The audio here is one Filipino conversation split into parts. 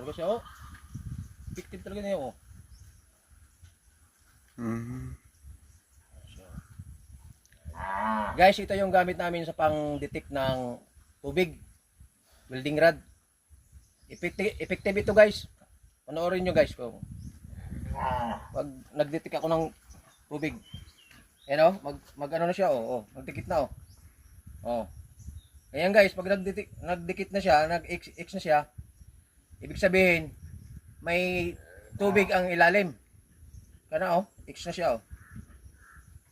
Talaga siya, oh. Effective talaga niya, oh. Guys, ito yung gamit namin sa pang-detect ng tubig. Welding rod. Effective ito, guys. Panoorin nyo, guys, kung pag nag-detect ako ng tubig. Ayan, oh. Mag-ano na siya, oh. Magdikit na, oh. Oh. Ayan, guys, pag nagdikit na siya, nag-X na siya, ibig sabihin, may tubig ang ilalim. Kana, oh. X na siya, oh.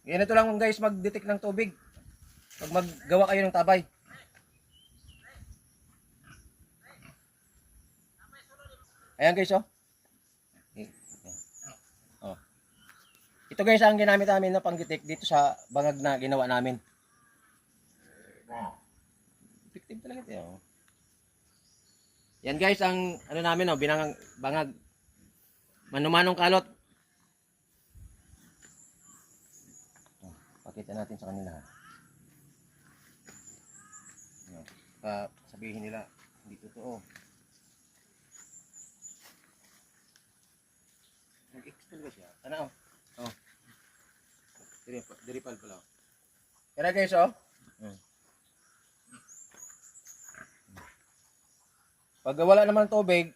Ganito lang, guys, mag-detect ng tubig. Pag maggawa kayo ng tabay. Ayan, guys, oh. Oh. Ito, guys, ang ginamit namin na pang-detect dito sa bangag na ginawa namin. Effective talaga ito, oh. Yan, guys, ang ano namin, oh, bangag. Manumanong kalot. Pakita natin sa kanila. Sabihin nila, hindi totoo. Nag-X talaga siya. Ano? Oh. Diripal pala. Kaya guys, oh. Pag wala naman tubig,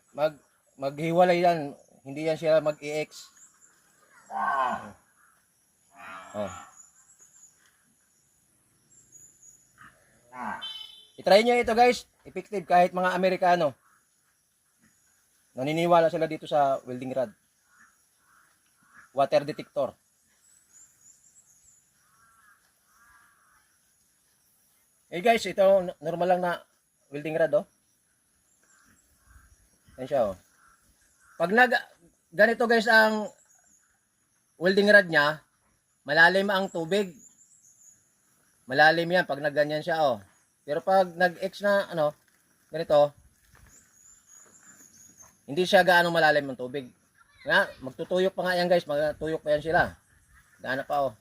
maghiwalay yan. Hindi yan siya mag-EX. Oh. I-try nyo ito, guys. Effective kahit mga Amerikano. Naniniwala sila dito sa welding rod. Water detector. Eh guys, ito normal lang na welding rod, oh. Yan siya, oh. Pag ganito, guys, ang welding rod niya, malalim ang tubig. Malalim yan pag nagganyan siya, oh. Pero pag nag-X na, ano, ganito, hindi siya gaano malalim ang tubig. Nga, magtutuyok pa nga yan, guys. Magtutuyok pa yan sila. Gaano pa, oh.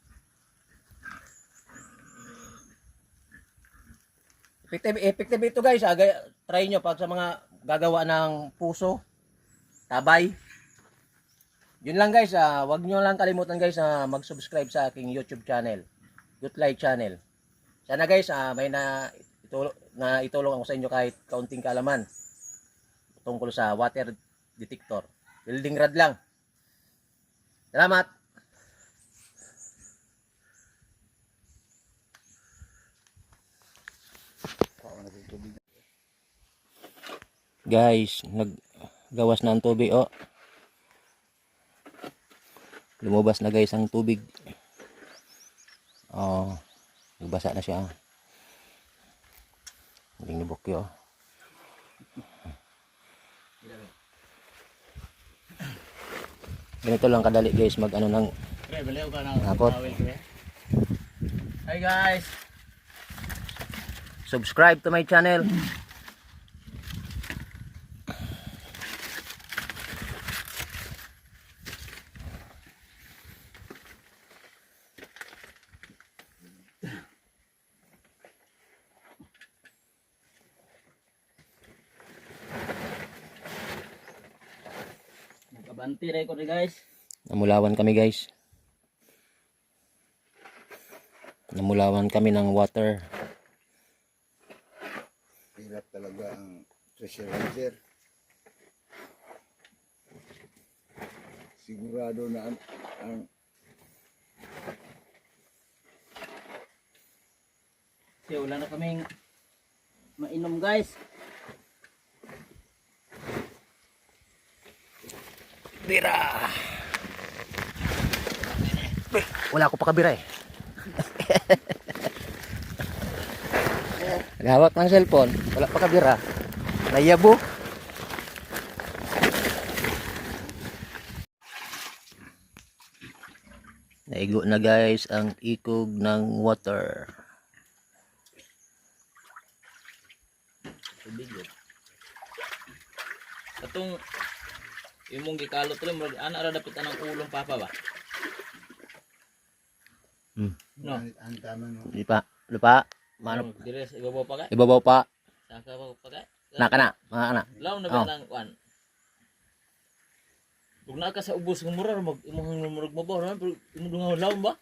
Effective ito, guys. Try nyo pag sa mga gagawa ng puso, tabay. Yun lang, guys. Wag nyo lang kalimutan, guys, na mag-subscribe sa aking YouTube channel. Youthlight channel. Sana, guys, may itulong ako sa inyo kahit kaunting kaalaman tungkol sa water detector. Welding rod lang. Salamat! Guys, naggawas na ang tubig, oh. Lumabas na, guys, ang tubig. Oh, nagbasa na siya. Hindi nibukyo. Ganito lang kadali, guys, mag-ano ng hapot. Hi, guys! Subscribe to my channel. Banti rin ko rin, guys. Namulawan kami, guys. Namulawan kami ng water. Hirap talaga ang pressurizer. Sigurado na ang Kasi wala na kaming mainom, guys. Bira! Wala ko pa kabira, eh. Naghawak ng cellphone, wala pa kabira. Nayabo. Naigo na, guys, ang ikog ng water. Tubig, yun. Katong imong gikalot rin, ana ra dapat anang ulong papa ba? No. ang tama no. Lupa. Mano? Dire ibabaw pa ka? Ibabaw pa. Saka pa ka? Naka na, mga na. Law na ba nang kwan? Kung naa ka sa ubos ng mura, imong murag mabaw naman, pero imong dungaw laom ba?